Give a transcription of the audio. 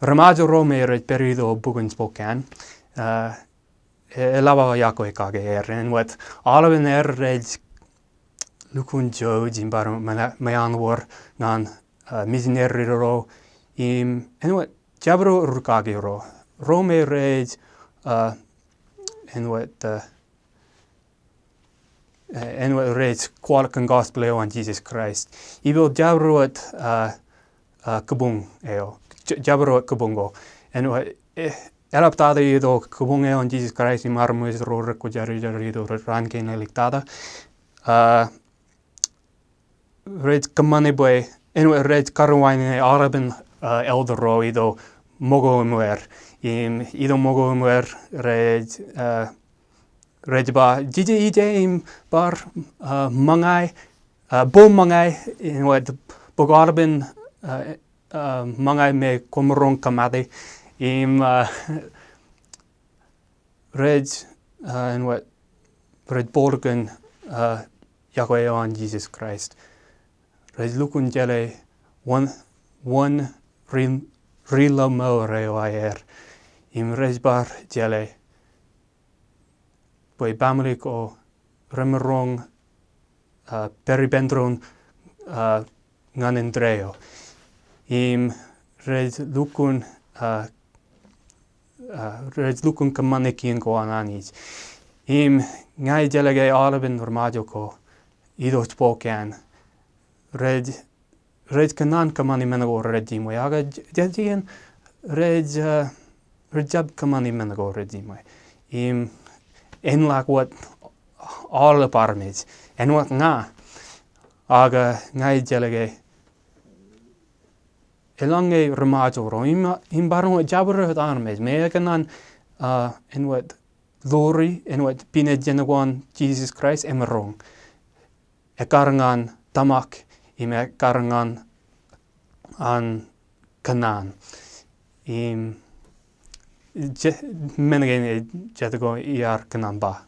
Majo Romero periodo bugun Spokane. Lava jako kage en wat alwen red lukun jo jimbar mayan war nan missionary en wat jabro rukage Rome red en wat kwalken gospel on Jesus Christ. Ibil jabro wat kubung jabro kubungo en wat elaptada ido kubung on Jesus Christ i marmus ror kujari do ranke neliktada red kamane boy en wat red karwaine araben eldero ido mogo muer ido mogo muer red ba ije bar mangai bom mangai en wat bogarben mangai me komrong kamade red en wat red borgen Yahweh on Jesus Christ. Red lukun jele one real mo reo red bar jele boy bamlik o remerong peribendron nganendreo red lukun kamanekin ko ananis ngai jelege alben Majo ko ido Spokane red kanan kamani menago redimo yaga jadien red jab kamani menago redimo en lak wat alle parmets en wat nga aga ngai jelege elange Majo ro barong jabber het armes me kanan en wat glory en wat pine jenagwan Jesus Christ emerong karangan tamak ime karangan an kanan menegen jatago iar kanan ba